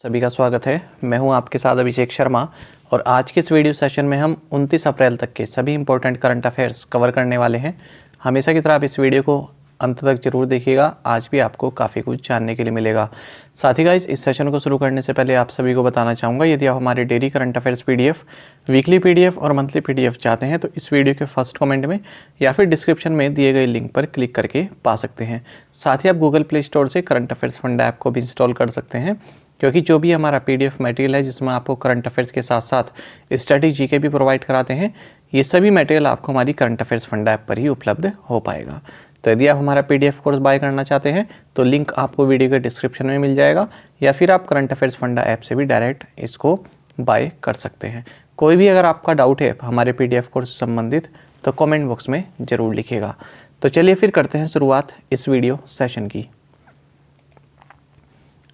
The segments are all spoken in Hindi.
सभी का स्वागत है। मैं हूं आपके साथ अभिषेक शर्मा और आज के इस वीडियो सेशन में हम 29 अप्रैल तक के सभी इंपॉर्टेंट करंट अफेयर्स कवर करने वाले हैं। हमेशा की तरह आप इस वीडियो को अंत तक जरूर देखिएगा, आज भी आपको काफ़ी कुछ जानने के लिए मिलेगा। साथ ही गाइस, इस सेशन को शुरू करने से पहले आप सभी को बताना चाहूँगा, यदि आप हमारे daily current affairs PDF, weekly PDF और मंथली पीडीएफ चाहते हैं तो इस वीडियो के फर्स्ट कमेंट में या फिर डिस्क्रिप्शन में दिए गए लिंक पर क्लिक करके पा सकते हैं। साथ ही आप गूगल प्ले स्टोर से करंट अफेयर्स फंडा ऐप को भी इंस्टॉल कर सकते हैं, क्योंकि जो भी हमारा पीडीएफ मटेरियल है जिसमें आपको करंट अफेयर्स के साथ साथ स्टडी जीके भी प्रोवाइड कराते हैं, ये सभी मटेरियल आपको हमारी करंट अफेयर्स फंडा ऐप पर ही उपलब्ध हो पाएगा। तो यदि आप हमारा पीडीएफ कोर्स बाय करना चाहते हैं तो लिंक आपको वीडियो के डिस्क्रिप्शन में मिल जाएगा, या फिर आप करंट अफेयर्स फंडा ऐप से भी डायरेक्ट इसको बाय कर सकते हैं। कोई भी अगर आपका डाउट है हमारे पीडीएफ कोर्स से संबंधित तो कमेंट बॉक्स में ज़रूर लिखिएगा। तो चलिए फिर करते हैं शुरुआत इस वीडियो सेशन की।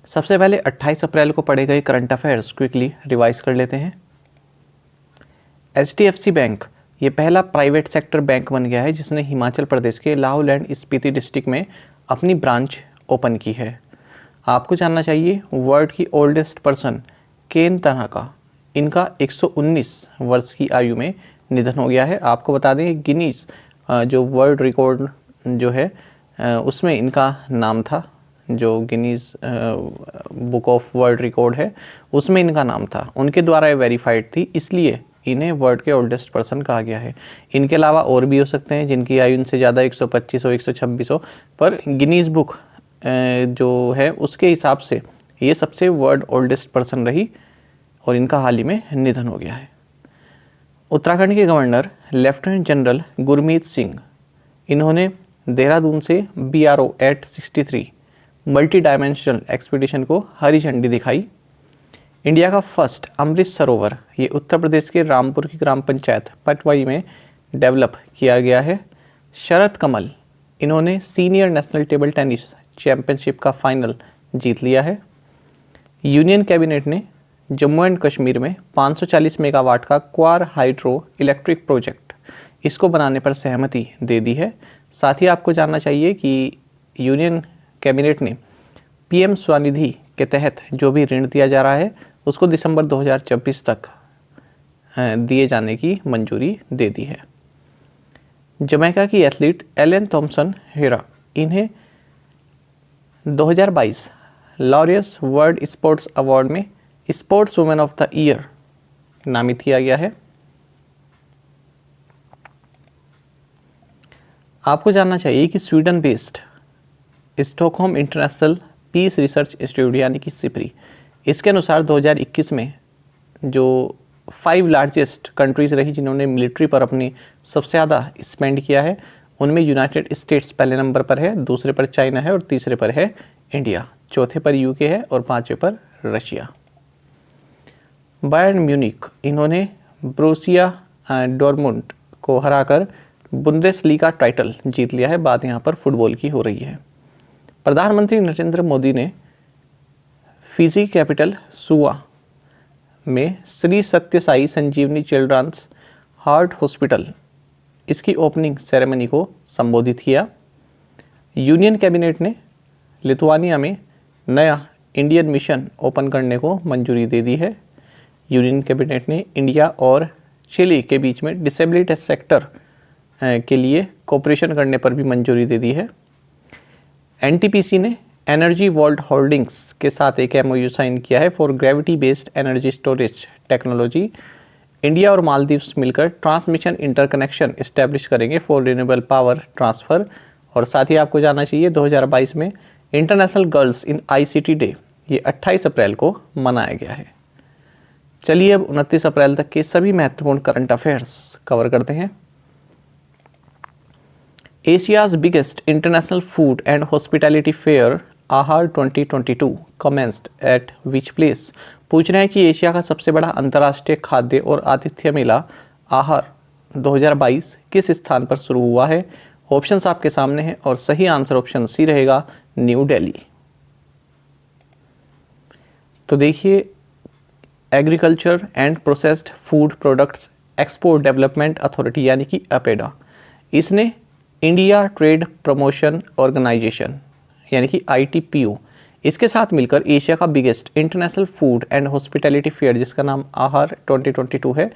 सबसे पहले 28 अप्रैल को पढ़े गए करंट अफेयर्स क्विकली रिवाइज कर लेते हैं। HDFC बैंक ये पहला प्राइवेट सेक्टर बैंक बन गया है जिसने हिमाचल प्रदेश के लाहौल एंड स्पीति डिस्ट्रिक्ट में अपनी ब्रांच ओपन की है। आपको जानना चाहिए वर्ल्ड की ओल्डेस्ट पर्सन केन तनाका, इनका 119 वर्ष की आयु में निधन हो गया है। आपको बता दें गिनीज जो वर्ल्ड रिकॉर्ड जो है उसमें इनका नाम था, जो Guinness book of world record है उसमें इनका नाम था, उनके द्वारा ये वेरीफाइड थी, इसलिए इन्हें वर्ल्ड के ओल्डेस्ट पर्सन कहा गया है। इनके अलावा और भी हो सकते हैं जिनकी आयु इनसे ज़्यादा 125 हो 126 हो, पर गिनीज बुक जो है उसके हिसाब से ये सबसे वर्ल्ड ओल्डेस्ट पर्सन रही और इनका हाल ही में निधन हो गया है। उत्तराखंड के governor lieutenant general Gurmeet Singh, इन्होंने देहरादून से BRO 863 मल्टी डायमेंशनल एक्सपीडिशन को हरी झंडी दिखाई। इंडिया का फर्स्ट अमृत सरोवर ये उत्तर प्रदेश के रामपुर की ग्राम पंचायत पटवाई में डेवलप किया गया है। शरद कमल, इन्होंने senior national table tennis championship का फाइनल जीत लिया है। यूनियन कैबिनेट ने जम्मू एंड कश्मीर में 540 मेगावाट का क्वार हाइड्रो इलेक्ट्रिक प्रोजेक्ट इसको बनाने पर सहमति दे दी है। साथ ही आपको जानना चाहिए कि यूनियन कैबिनेट ने PM स्वनिधि के तहत जो भी ऋण दिया जा रहा है उसको दिसंबर 2024 तक दिए जाने की मंजूरी दे दी है। जमैका की एथलीट एलन थॉम्सन हेरा, इन्हें 2022 लॉरियस वर्ल्ड स्पोर्ट्स अवार्ड में sports women of the year नामित किया गया है। आपको जानना चाहिए कि Sweden based Stockholm International Peace Research Institute यानी कि SIPRI, इसके अनुसार 2021 में जो 5 लार्जेस्ट कंट्रीज़ रही जिन्होंने मिलिट्री पर अपनी सबसे ज़्यादा स्पेंड किया है, उनमें यूनाइटेड स्टेट्स पहले नंबर पर है, दूसरे पर चाइना है और तीसरे पर है इंडिया, चौथे पर UK है और पाँचवें पर रशिया। बायर्न म्यूनिक, इन्होंने ब्रोसिया डॉर्टमुंड को हराकर बुंदेसलीगा टाइटल जीत लिया है। बात यहाँ पर फुटबॉल की हो रही है। प्रधानमंत्री नरेंद्र मोदी ने फिजी कैपिटल सुआ में श्री सत्य साई संजीवनी चिल्ड्रंस हार्ट हॉस्पिटल इसकी ओपनिंग सेरेमनी को संबोधित किया। यूनियन कैबिनेट ने लिथुआनिया में नया इंडियन मिशन ओपन करने को मंजूरी दे दी है। यूनियन कैबिनेट ने इंडिया और चिली के बीच में डिसेबिलिटी सेक्टर के लिए कोऑपरेशन करने पर भी मंजूरी दे दी है। NTPC ने एनर्जी वर्ल्ड होल्डिंग्स के साथ एक MOU साइन किया है for gravity based energy storage technology. India और मालदीव्स मिलकर ट्रांसमिशन इंटरकनेक्शन इस्टेब्लिश करेंगे फॉर रिन्यूएबल पावर ट्रांसफ़र। और साथ ही आपको जानना चाहिए 2022 में international girls in ICT day ये 28 अप्रैल को मनाया गया है। चलिए अब 29 अप्रैल तक के सभी महत्वपूर्ण करंट अफेयर्स कवर करते हैं। Asia's biggest international food and hospitality fair आहार 2022 कमेंस्ड एट विच प्लेस। पूछ रहे हैं कि एशिया का सबसे बड़ा अंतर्राष्ट्रीय खाद्य और आतिथ्य मेला आहार 2022 किस स्थान पर शुरू हुआ है। ऑप्शंस आपके सामने हैं और सही आंसर ऑप्शन C रहेगा, न्यू दिल्ली। तो देखिए, agriculture and processed food products export development authority यानी कि अपेडा, इसने इंडिया ट्रेड प्रमोशन ऑर्गेनाइजेशन यानी कि ITPO इसके साथ मिलकर एशिया का biggest international food and hospitality fair जिसका नाम आहार 2022 है,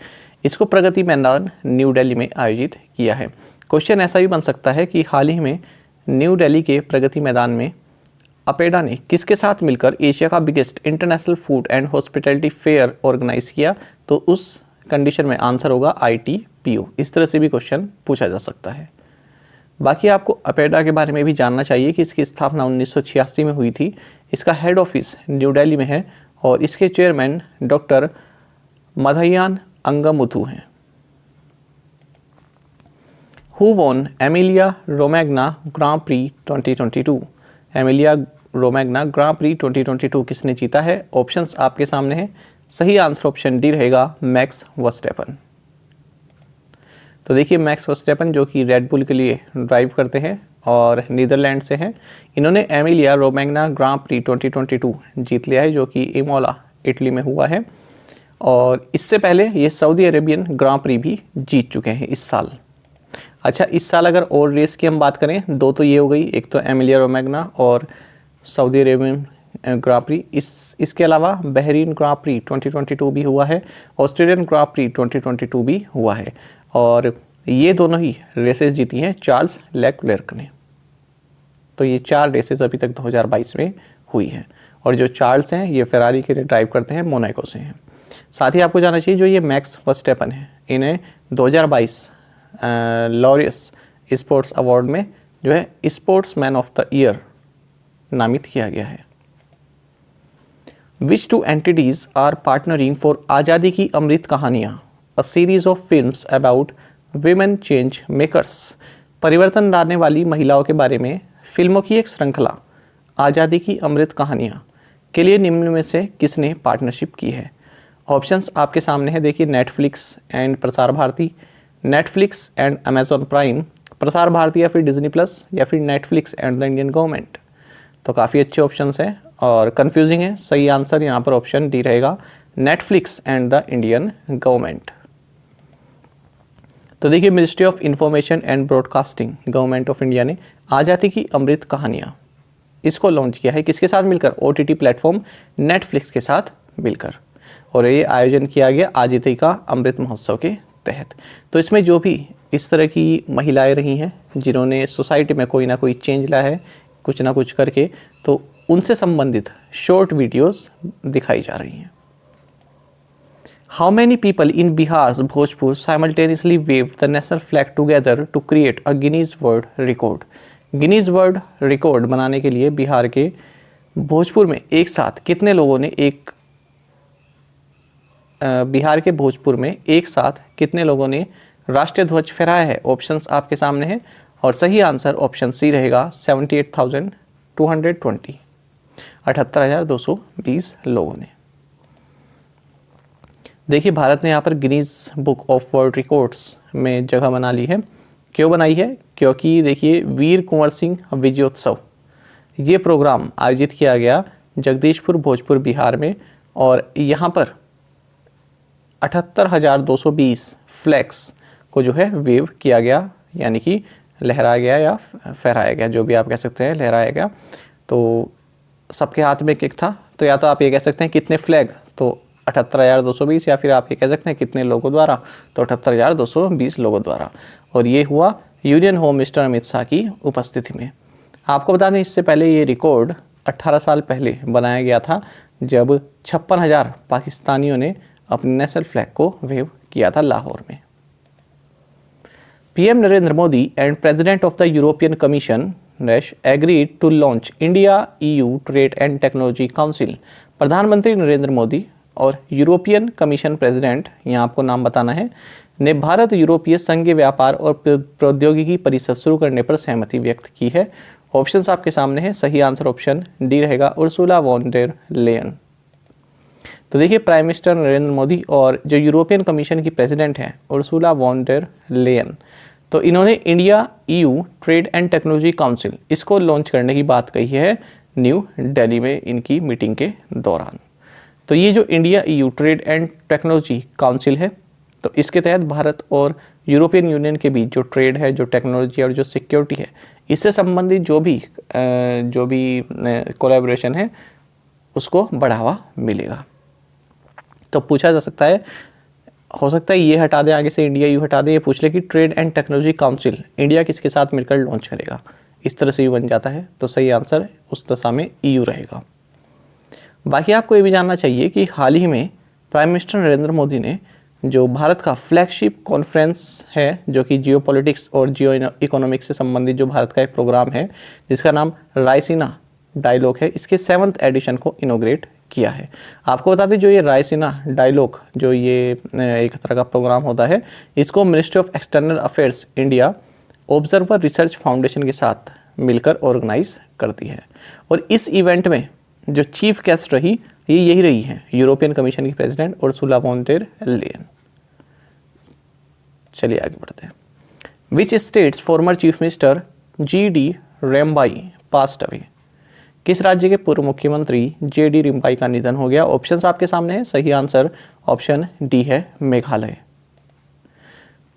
इसको प्रगति मैदान न्यू दिल्ली में आयोजित किया है। क्वेश्चन ऐसा भी बन सकता है कि हाल ही में न्यू दिल्ली के प्रगति मैदान में अपेडा ने किसके साथ मिलकर एशिया का biggest international food and hospitality fair organise किया, तो उस कंडीशन में आंसर होगा ITPO। इस तरह से भी क्वेश्चन पूछा जा सकता है। बाकी आपको अपेडा के बारे में भी जानना चाहिए कि इसकी स्थापना 1986 में हुई थी। इसका हेड ऑफिस न्यू दिल्ली में है और इसके चेयरमैन डॉक्टर मधय्यान अंगमुथु हैं। Who won Emilia Romagna Grand Prix 2022? Emilia Romagna Grand Prix 2022 किसने जीता है? ऑप्शंस आपके सामने हैं। सही आंसर ऑप्शन डी रहेगा, मैक्स वर्स्टैपन। तो देखिए मैक्स वर्स्टैपन जो कि रेड बुल के लिए ड्राइव करते हैं और नीदरलैंड से हैं, इन्होंने एमिलिया रोमैग्ना ग्रां प्री 2022 जीत लिया है जो कि इमोला इटली में हुआ है। और इससे पहले ये सऊदी अरेबियन ग्रां प्री भी जीत चुके हैं इस साल। अच्छा, इस साल अगर और रेस की हम बात करें, दो तो ये हो गई, एक तो एमिलिया रोमैग्ना और सऊदी अरेबियन ग्रां प्री। इसके अलावा बहरीन ग्रां प्री 2022 भी हुआ है, ऑस्ट्रेलियन ग्रां प्री 2022 भी हुआ है और ये दोनों ही रेसेस जीती हैं चार्ल्स लेक्लेर्क ने। तो ये 4 रेसेस अभी तक 2022 में हुई है और जो चार्ल्स हैं ये फेरारी के लिए ड्राइव करते हैं, मोनाको से हैं। साथ ही आपको जानना चाहिए जो ये मैक्स वर्स्टैपन है, इन्हें 2022 लॉरियस स्पोर्ट्स अवार्ड में जो है स्पोर्ट्समैन ऑफ द ईयर नामित किया गया है। Which two entities are partnering for आज़ादी की अमृत कहानियाँ, a series of films about women change makers? परिवर्तन लाने वाली महिलाओं के बारे में फिल्मों की एक श्रृंखला आज़ादी की अमृत कहानियाँ के लिए निम्न में से किसने पार्टनरशिप की है? ऑप्शंस आपके सामने है। देखिए, Netflix and Prasar Bharati, Netflix and Amazon Prime, Prasar Bharati या फिर डिज्नी प्लस, या फिर Netflix and the Indian government. तो काफ़ी अच्छे ऑप्शंस हैं और कंफ्यूजिंग है। सही आंसर यहाँ पर ऑप्शन डी रहेगा, Netflix and the Indian government. तो देखिए, ministry of information and broadcasting government of India ने आज़ादी की अमृत कहानियाँ इसको लॉन्च किया है किसके साथ मिलकर? OTT प्लेटफॉर्म नेटफ्लिक्स के साथ मिलकर, और ये आयोजन किया गया आज़ादी का अमृत महोत्सव के तहत। तो इसमें जो भी इस तरह की महिलाएं रही हैं जिन्होंने सोसाइटी में कोई ना कोई चेंज लाया है कुछ ना कुछ करके, तो उनसे संबंधित शॉर्ट वीडियोस दिखाई जा रही हैं। How many people in Bihar Bhojpur simultaneously waved the national flag together to create a Guinness World Record? Guinness World Record बनाने के लिए बिहार के भोजपुर में एक साथ कितने लोगों ने बिहार के भोजपुर में एक साथ कितने लोगों ने राष्ट्रीय ध्वज फहराया है? ऑप्शंस आपके सामने हैं और सही आंसर ऑप्शन सी रहेगा, 78,220, 78,220 लोगों ने। देखिए, भारत ने यहाँ पर Guinness book of world records में जगह बना ली है। क्यों बनाई है? क्योंकि देखिए, वीर कुंवर सिंह विजयोत्सव ये प्रोग्राम आयोजित किया गया जगदीशपुर भोजपुर बिहार में और यहाँ पर 78,220 फ्लैग्स को जो है वेव किया गया, यानी कि लहराया गया या फहराया गया, जो भी आप कह सकते हैं, लहराया गया। तो सबके हाथ में एक था, तो या तो आप ये कह सकते हैं कितने फ्लैग, तो 78,220, या फिर आप ये कह सकते हैं कितने लोगों द्वारा, तो 78,220 लोगों द्वारा। और ये हुआ union home minister Amit Shah की उपस्थिति में। आपको बता दें, इससे पहले ये रिकॉर्ड 18 साल पहले बनाया गया था जब 56,000 पाकिस्तानियों ने अपने नेशनल फ्लैग को वेव किया था लाहौर में। PM Narendra Modi and President of the European Commission agreed to launch India EU trade and technology council. प्रधानमंत्री नरेंद्र मोदी और यूरोपियन कमीशन प्रेसिडेंट, यहाँ आपको नाम बताना है, ने भारत यूरोपीय संघीय व्यापार और प्रौद्योगिकी परिषद शुरू करने पर सहमति व्यक्त की है। ऑप्शंस आपके सामने हैं। सही आंसर ऑप्शन डी रहेगा, उर्सुला वॉन डेर लेयन। तो देखिए, प्राइम मिनिस्टर नरेंद्र मोदी और जो यूरोपियन कमीशन की प्रेसिडेंट हैं उर्सुला वॉन डेर लेयन, तो इन्होंने India EU trade and technology council इसको लॉन्च करने की बात कही है न्यू दिल्ली में इनकी मीटिंग के दौरान। तो ये जो India EU trade and technology council है तो इसके तहत भारत और यूरोपियन यूनियन के बीच जो ट्रेड है, जो टेक्नोलॉजी और जो सिक्योरिटी है, इससे संबंधित जो भी कोलैबोरेशन है उसको बढ़ावा मिलेगा। तो पूछा जा सकता है, हो सकता है ये हटा दें, आगे से इंडिया यू हटा दें, ये पूछ ले कि trade and technology council India किसके साथ मिलकर लॉन्च करेगा, इस तरह से यू बन जाता है। तो सही आंसर उस दशा में ईयू रहेगा। बाकी आपको ये भी जानना चाहिए कि हाल ही में प्राइम मिनिस्टर नरेंद्र मोदी ने जो भारत का फ्लैगशिप कॉन्फ्रेंस है, जो कि जियो पॉलिटिक्स और जियो इकोनॉमिक्स से संबंधित जो भारत का एक प्रोग्राम है जिसका नाम रायसीना डायलॉग है, इसके 7th एडिशन को इनोग्रेट किया है। आपको बता दें, जो ये रायसीना डायलॉग, जो ये एक तरह का प्रोग्राम होता है, इसको ministry of external affairs India observer research foundation के साथ मिलकर ऑर्गेनाइज करती है। और इस इवेंट में जो चीफ गेस्ट रही, ये यही रही है यूरोपियन कमीशन की president Ursula von der Leyen. चलिए आगे बढ़ते हैं। Which states former chief minister G D. Rymbai passed away. किस राज्य के पूर्व मुख्यमंत्री जे.डी. रिम्बाई का निधन हो गया? ऑप्शंस आपके सामने है। सही आंसर ऑप्शन डी है, मेघालय।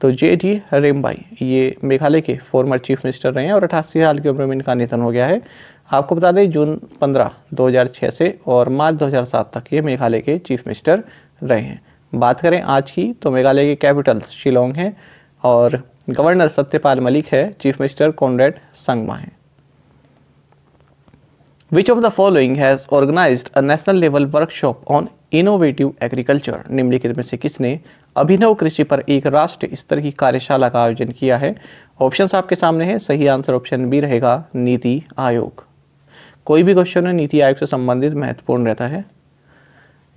तो जे.डी. रिम्बाई ये मेघालय के फॉर्मर चीफ मिनिस्टर रहे हैं और 88 साल की उम्र में इनका निधन हो गया है। आपको बता दें, जून 15, 2006 से और मार्च 2007 तक ये मेघालय के चीफ मिनिस्टर रहे हैं। बात करें आज की, तो मेघालय की कैपिटल शिलोंग है और गवर्नर सत्यपाल मलिक है, चीफ मिनिस्टर कॉनरेड संगमा है। Which of the following has organized a national level workshop on innovative agriculture? निम्नलिखित में से किसने अभिनव कृषि पर एक राष्ट्रीय स्तर की कार्यशाला का आयोजन किया है? ऑप्शंस आपके सामने हैं। सही आंसर ऑप्शन बी रहेगा, नीति आयोग। कोई भी क्वेश्चन है नीति आयोग से संबंधित महत्वपूर्ण रहता है।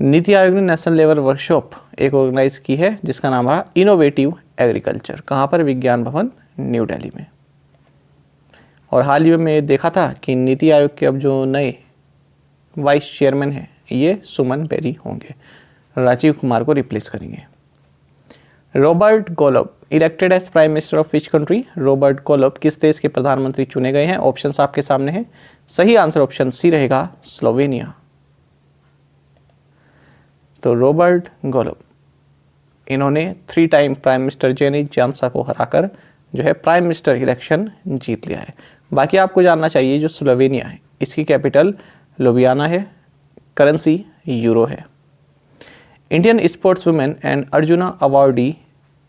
नीति आयोग ने नेशनल लेवल वर्कशॉप एक ऑर्गेनाइज की है जिसका नाम है इनोवेटिव एग्रीकल्चर। कहाँ पर? विज्ञान भवन, न्यू दिल्ली में। और हाल ही में देखा था कि नीति आयोग के अब जो नए वाइस चेयरमैन हैं ये सुमन बेरी होंगे, राजीव कुमार को रिप्लेस करेंगे। Robert Golob elected as prime minister of which country? Robert Golob किस देश के प्रधानमंत्री चुने गए हैं? ऑप्शंस आपके सामने हैं। सही आंसर ऑप्शन सी रहेगा, स्लोवेनिया। तो रॉबर्ट गोलोब इन्होंने 3 टाइम प्राइम मिनिस्टर जेनिट जांसा को हराकर जो है प्राइम मिनिस्टर इलेक्शन जीत लिया है। बाकी आपको जानना चाहिए, जो स्लोवेनिया है इसकी कैपिटल लुबियाना है, करेंसी यूरो है। Indian sports women and Arjuna awardee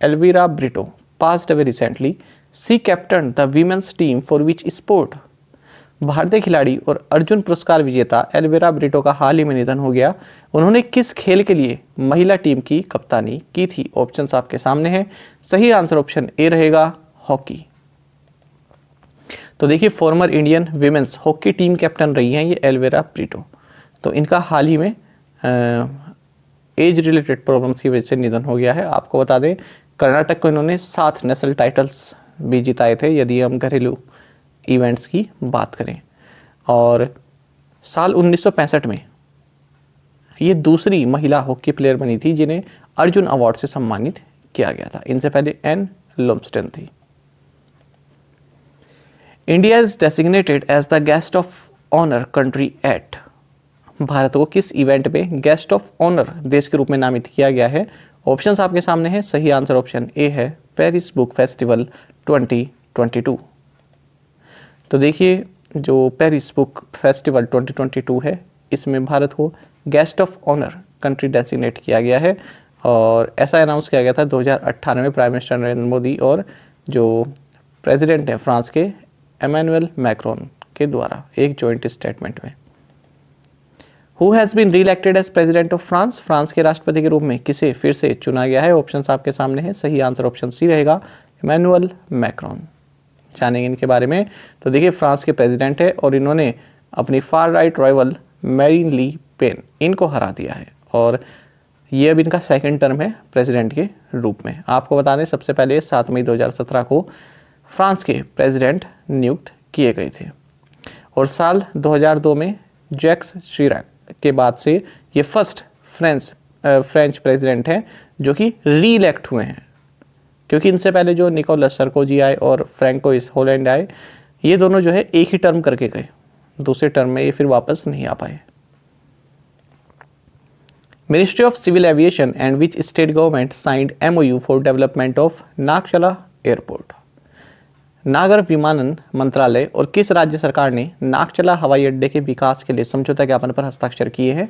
Elvira Brito passed away recently. She captain the women's team for which sport? भारतीय खिलाड़ी और अर्जुन पुरस्कार विजेता एल्विरा ब्रिटो का हाल ही में निधन हो गया। उन्होंने किस खेल के लिए महिला टीम की कप्तानी की थी? ऑप्शंस आपके सामने हैं। सही आंसर ऑप्शन ए रहेगा, हॉकी। तो देखिए, former Indian women's hockey team captain रही हैं ये एल्विरा ब्रिटो। तो इनका हाल ही में एज रिलेटेड प्रॉब्लम्स की वजह से निधन हो गया है। आपको बता दें, कर्नाटक को इन्होंने 7 नेशनल टाइटल्स भी जिताए थे यदि हम घरेलू इवेंट्स की बात करें। और साल 1965 में ये दूसरी महिला हॉकी प्लेयर बनी थी जिन्हें अर्जुन अवार्ड से सम्मानित किया गया था। इनसे पहले एन लुम्स्टन थी। India is designated as the guest of honour country at. Bharat को किस इवेंट में गेस्ट ऑफ ऑनर देश के रूप में नामित किया गया है? ऑप्शंस आपके सामने हैं। सही आंसर ऑप्शन ए है, पेरिस बुक फेस्टिवल 2022। तो देखिए, जो पेरिस बुक फेस्टिवल 2022 है, इसमें भारत को guest of honour country designate किया गया है और ऐसा अनाउंस किया गया था 2018 में प्राइम मिनिस्टर नरेंद्र मोदी और जो प्रेसिडेंट हैं फ्रांस के एमेनुअल मैक्रोन के द्वारा एक जॉइंट स्टेटमेंट में। Who has been reelected as President of France? France के राष्ट्रपति के रूप में किसे फिर से चुना गया है? ऑप्शंस आपके सामने हैं। सही आंसर ऑप्शन सी रहेगा, एमेनुअल मैक्रोन। जानेंगे इनके बारे में। तो देखिए, फ्रांस के प्रेसिडेंट है और इन्होंने अपनी far right rival marine Le Pen इनको हरा दिया है और ये अब इनका 2nd टर्म है प्रेसिडेंट के रूप में। आपको बता दें, सबसे पहले 7 मई 2017 को फ्रांस के प्रेसिडेंट नियुक्त किए गए थे और साल 2002 में जैक्स शिराक के बाद से ये फर्स्ट फ्रेंच प्रेसिडेंट हैं जो कि री इलेक्ट हुए हैं, क्योंकि इनसे पहले जो निकोलस सरकोजी आए और फ्रैंकोइस होलैंड आए, ये दोनों जो है एक ही टर्म करके गए, दूसरे टर्म में ये फिर वापस नहीं आ पाए। Ministry of Civil Aviation and which state government signed MOU for development of Nagchala airport. नागर विमानन मंत्रालय और किस राज्य सरकार ने नागचला हवाई अड्डे के विकास के लिए समझौता ज्ञापन पर हस्ताक्षर किए हैं?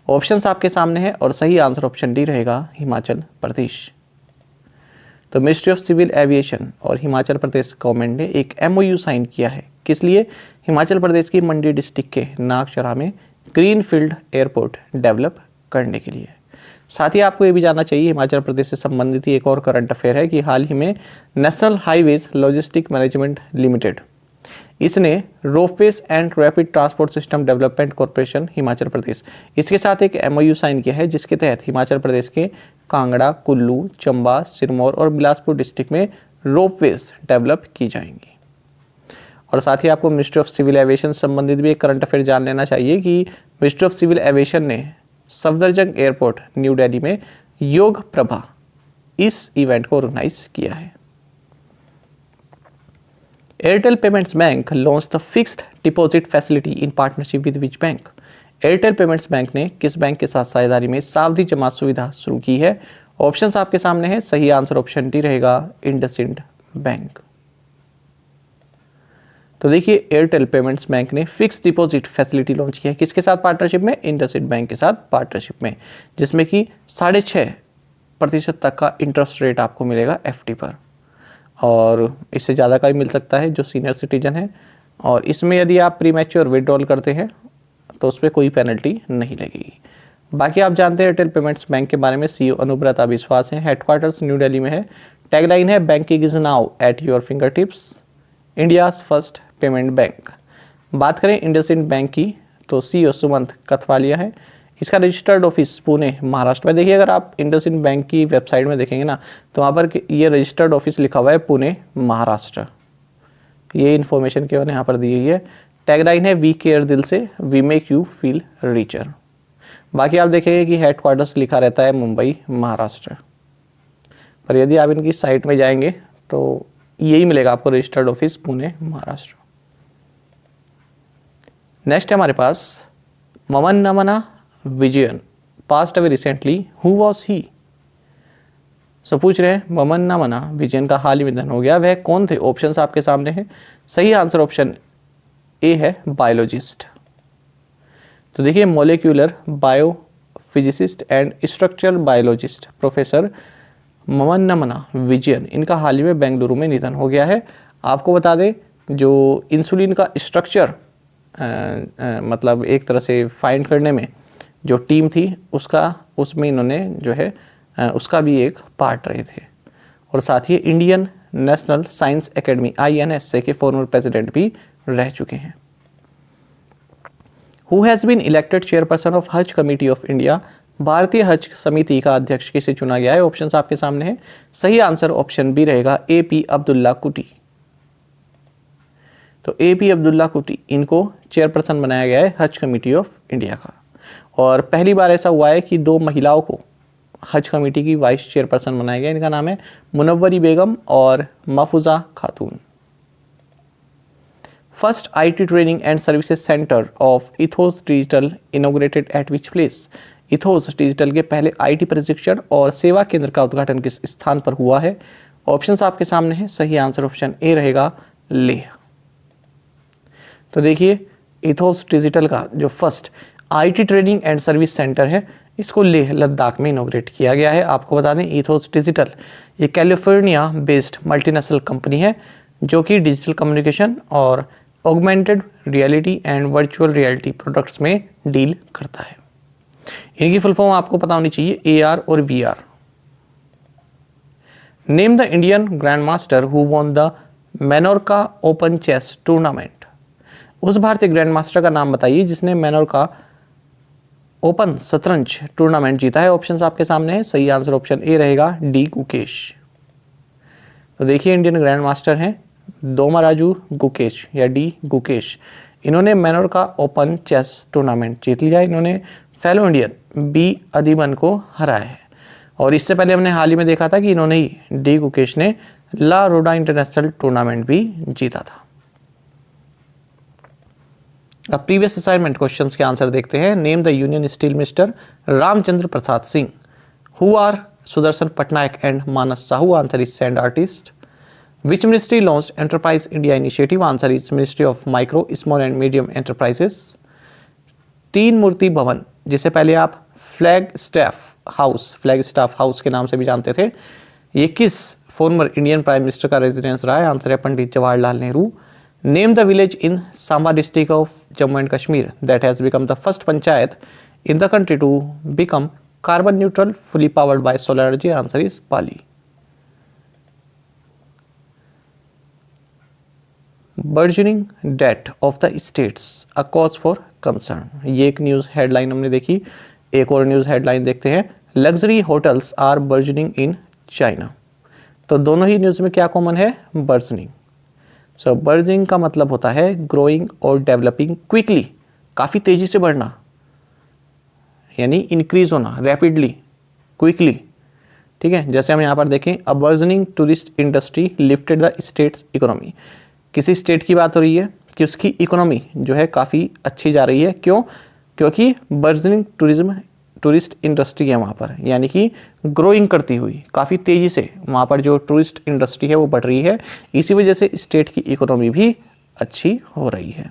ऑप्शंस आपके सामने हैं और सही आंसर ऑप्शन डी रहेगा हिमाचल प्रदेश। तो मिनिस्ट्री ऑफ सिविल एविएशन और हिमाचल प्रदेश गवर्नमेंट ने एक MOU साइन किया है। किस लिए? हिमाचल प्रदेश की मंडी डिस्ट्रिक्ट के नागचला में ग्रीनफील्ड एयरपोर्ट डेवलप करने के लिए। साथ ही आपको ये भी जानना चाहिए, हिमाचल प्रदेश से संबंधित एक और करंट अफेयर है कि हाल ही में National Highways Logistic Management Limited, इसने Ropeways and Rapid Transport System Development Corporation Himachal Pradesh, इसके साथ एक MOU साइन किया है जिसके तहत हिमाचल प्रदेश के कांगड़ा, कुल्लू, चंबा, सिरमौर और बिलासपुर डिस्ट्रिक्ट में रोपवेज डेवलप की जाएंगी। और साथ ही आपको मिनिस्ट्री ऑफ सिविल एविएशन संबंधित भी एक करंट अफेयर जान लेना चाहिए कि मिनिस्ट्री ऑफ सिविल एविएशन ने सफदरजंग एयरपोर्ट न्यू दिल्ली में योग प्रभा इस इवेंट को ऑर्गेनाइज किया है। Airtel payments bank launch the fixed deposit facility in partnership with which bank. Airtel payments bank ने किस बैंक के साथ साझेदारी में सावधि जमा सुविधा शुरू की है? ऑप्शंस आपके सामने है, सही आंसर ऑप्शन डी रहेगा इंडसइंड बैंक। तो देखिए, एयरटेल पेमेंट्स बैंक ने फिक्स डिपॉजिट फैसिलिटी लॉन्च किया है। किसके साथ पार्टनरशिप में? इंडसइंड बैंक के साथ पार्टनरशिप में, जिसमें कि 6.5% तक का इंटरेस्ट रेट आपको मिलेगा FD पर, और इससे ज़्यादा का भी मिल सकता है जो सीनियर सिटीजन है। और इसमें यदि आप प्रीमैच्योर विड्रॉल करते हैं तो उस पर कोई पेनल्टी नहीं लगेगी। बाकी आप जानते हैं एयरटेल पेमेंट्स बैंक के बारे में, CEO अनुब्रता विश्वास है, हेडक्वार्टर्स न्यू दिल्ली में है। टैगलाइन है banking is now at your finger tips, India's first payment bank. बात करें इंडसइंड बैंक की तो CEO सुमंत कथवालिया है। इसका रजिस्टर्ड ऑफिस पुणे महाराष्ट्र में। देखिए, अगर आप इंडसइंड बैंक की वेबसाइट में देखेंगे ना तो वहाँ पर ये रजिस्टर्ड ऑफिस लिखा हुआ है पुणे महाराष्ट्र। ये इन्फॉर्मेशन केवल यहाँ पर दी गई है। टैगलाइन है वी केयर दिल से, we make you feel richer. बाकी आप देखेंगे कि हेडक्वार्टर्स लिखा रहता है मुंबई महाराष्ट्र, पर यदि आप इनकी साइट में जाएंगे तो यही मिलेगा आपको, registered office Pune Maharashtra. Next है हमारे पास Mamannamana Vijayan passed away recently, who was he. So पूछ रहे हैं ममन नमना विजयन का हाल ही में निधन हो गया, वह कौन थे? ऑप्शंस आपके सामने हैं। सही आंसर ऑप्शन ए है बायोलॉजिस्ट। तो देखिए, molecular biophysicist and structural biologist professor Mamannamana Vijayan, इनका हाल ही में बेंगलुरु में निधन हो गया है। आपको बता दें, जो इंसुलिन का स्ट्रक्चर मतलब एक तरह से फाइंड करने में जो टीम थी उसमें इन्होंने जो है उसका भी एक पार्ट रहे थे। और साथ ही Indian National Science Academy INSA के फॉर्मर प्रेसिडेंट भी रह चुके हैं। Who has been elected chairperson of Haj Committee of India. भारतीय हज समिति का अध्यक्ष किसे चुना गया है? ऑप्शंस आपके सामने हैं। सही आंसर ऑप्शन बी रहेगा AP अब्दुल्ला कुटी। तो AP अब्दुल्ला कुटी, इनको चेयरपर्सन बनाया गया है हज कमेटी ऑफ इंडिया का। और पहली बार ऐसा हुआ है कि 2 महिलाओं को हज कमेटी की वाइस चेयरपर्सन बनाया गया। इनका नाम है मुनव्वरी बेगम और महफूजा खातून। First IT training and services centre of ethos digital inaugurated eight which place. Ethos digital के पहले IT प्रशिक्षण और सेवा केंद्र का उद्घाटन किस स्थान पर हुआ है? ऑप्शंस आपके सामने हैं। सही आंसर ऑप्शन ए रहेगा लेह। तो देखिए, इथोस डिजिटल का जो first IT training and service centre है, इसको लेह लद्दाख में इनोग्रेट किया गया है। आपको बता दें, इथोस डिजिटल ये कैलिफोर्निया बेस्ड मल्टीनेशनल कंपनी है जो कि डिजिटल कम्युनिकेशन और augmented reality and virtual reality products में डील करता है। इनकी फुल फॉर्म आपको पता होनी चाहिए, AR और VR। Name the Indian grandmaster who won the Menorca Open chess tournament. उस भारतीय ग्रैंड मास्टर का नाम बताइए जिसने मेनोर्का ओपन शतरंज टूर्नामेंट जीता है। ऑप्शंस आपके सामने है। सही आंसर ऑप्शन ए रहेगा डी गुकेश। तो देखिए, इंडियन ग्रैंड मास्टर हैं दोमाराजू गुकेश या डी गुकेश। इन्होंने मेनोर्का ओपन चेस टूर्नामेंट जीत लिया। इन्होंने फेलो इंडियन B अधिमन को हराया है। और इससे पहले हमने हाल ही में देखा था कि इन्होंने ही डी गुकेश ने ला रोडा इंटरनेशनल टूर्नामेंट भी जीता था। अब प्रीवियस असाइनमेंट क्वेश्चंस के आंसर देखते हैं। Name the Union Steel Minister Ramchandra Prasad Singh. Who are Sudarshan Pattnaik and Manas Sahu? Answer is sand artist. Which ministry launched Enterprise India initiative? Answer is Ministry of Micro Small and Medium Enterprises. Teen Murti भवन, जिसे पहले आप फ्लैग स्टाफ हाउस के नाम से भी जानते थे, ये किस फॉर्मर इंडियन प्राइम मिनिस्टर का रेजिडेंस रहा है? आंसर है Pandit Jawaharlal Nehru. Name the village in Samba district of Jammu and Kashmir that has become the first panchayat in the country to become carbon neutral fully powered by solar energy? Answer is Palli. Burgeoning debt of the states a cause for concern. ये एक न्यूज हेडलाइन हमने देखी। एक और न्यूज हेडलाइन देखते हैं। Luxury hotels are burgeoning in China. तो दोनों ही न्यूज में क्या कॉमन है? बर्जनिंग। सो बर्जनिंग का मतलब होता है ग्रोइंग और डेवलपिंग क्विकली, काफ़ी तेजी से बढ़ना, यानी इंक्रीज होना रैपिडली, क्विकली। ठीक है, जैसे हम यहाँ पर देखें, a burgeoning tourist industry lifted the state's economy. किसी स्टेट की बात हो रही है कि उसकी इकोनॉमी जो है काफ़ी अच्छी जा रही है। क्यों? क्योंकि बर्जनिंग टूरिस्ट इंडस्ट्री है वहाँ पर, यानी कि ग्रोइंग करती हुई काफ़ी तेज़ी से वहाँ पर जो टूरिस्ट इंडस्ट्री है वो बढ़ रही है। इसी वजह से स्टेट की इकोनॉमी भी अच्छी हो रही है।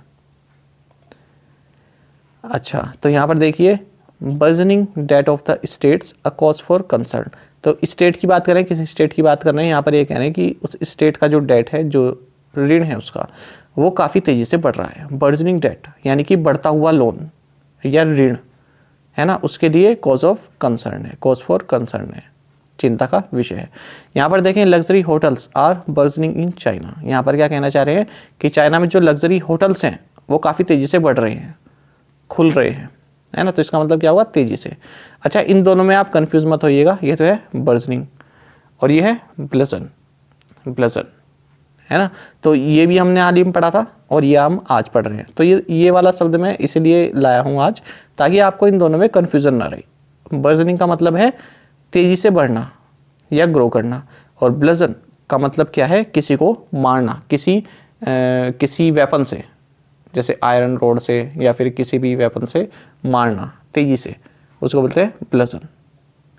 अच्छा, तो यहाँ पर देखिए, burgeoning debt of the states a cause for concern. तो स्टेट की बात करें, किसी स्टेट की बात कर रहे हैं, यहाँ पर ये कह रहे हैं कि उस स्टेट का जो डेट है, जो ऋण है उसका, वो काफ़ी तेज़ी से बढ़ रहा है। बर्जनिंग डेट यानी कि बढ़ता हुआ लोन या ऋण है ना, उसके लिए कॉज ऑफ कंसर्न है, कॉज फॉर कंसर्न है, चिंता का विषय है। यहाँ पर देखें, luxury hotels are burgeoning in China. यहाँ पर क्या कहना चाह रहे हैं कि चाइना में जो लग्जरी होटल्स हैं वो काफ़ी तेज़ी से बढ़ रहे हैं, खुल रहे हैं, है ना। तो इसका मतलब क्या हुआ? तेज़ी से। अच्छा, इन दोनों में आप कंफ्यूज मत होइएगा, ये तो है बर्जनिंग और ये है ब्लजन, है ना। तो ये भी हमने हाल ही में पढ़ा था और ये हम आज पढ़ रहे हैं। तो ये वाला शब्द मैं इसलिए लाया हूँ आज, ताकि आपको इन दोनों में कन्फ्यूज़न ना रहे। बर्जनिंग का मतलब है तेज़ी से बढ़ना या ग्रो करना, और ब्लजन का मतलब क्या है? किसी को मारना, किसी वेपन से, जैसे आयरन रोड से या फिर किसी भी वेपन से मारना तेज़ी से, उसको बोलते हैं ब्लजन।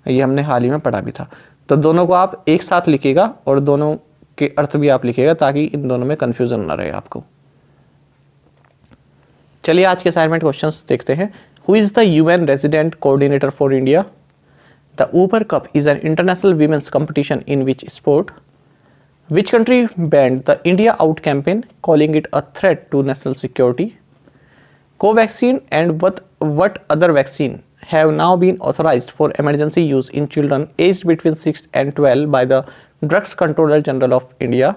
ये हमने हाल ही में पढ़ा भी था। तो दोनों को आप एक साथ लिखिएगा और दोनों के अर्थ भी आप लिखिएगा, ताकि इन दोनों में कन्फ्यूज़न ना रहे आपको। चलिए आज के असाइनमेंट क्वेश्चंस देखते हैं। Who is the UN resident coordinator for India? The Uber Cup is an international women's competition in which sport? Which country banned the India out campaign calling it a threat to national security? Covaxin and what other vaccine have now been authorized for emergency use in children aged between 6 and 12 by the Drugs Controller General of India,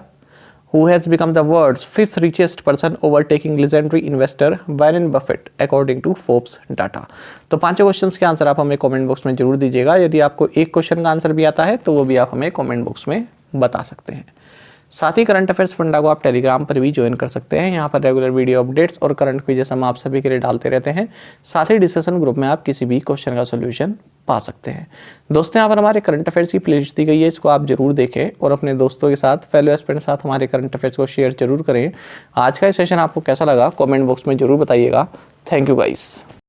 who has become the world's 5th richest person, overtaking legendary investor Warren Buffett according to Forbes data? तो पांचों क्वेश्चंस के आंसर आप हमें कमेंट बॉक्स में जरूर दीजिएगा। यदि आपको एक क्वेश्चन का आंसर भी आता है तो वो भी आप हमें कमेंट बॉक्स में बता सकते हैं। साथ ही करंट अफेयर्स फंडा को आप टेलीग्राम पर भी ज्वाइन कर सकते हैं। यहाँ पर रेगुलर वीडियो अपडेट्स और करंट क्विजेस हम आप सभी के लिए डालते रहते हैं। साथ ही डिस्कशन ग्रुप में आप किसी भी क्वेश्चन का सोल्यूशन पा सकते हैं। दोस्तों, यहाँ पर हमारे करंट अफेयर्स की प्लेलिस्ट दी गई है, इसको आप जरूर देखें और अपने दोस्तों के साथ, फेलो एस्पिरेंट के साथ हमारे करंट अफेयर्स को शेयर जरूर करें। आज का ये सेशन आपको कैसा लगा कॉमेंट बॉक्स में जरूर बताइएगा। Thank you guys.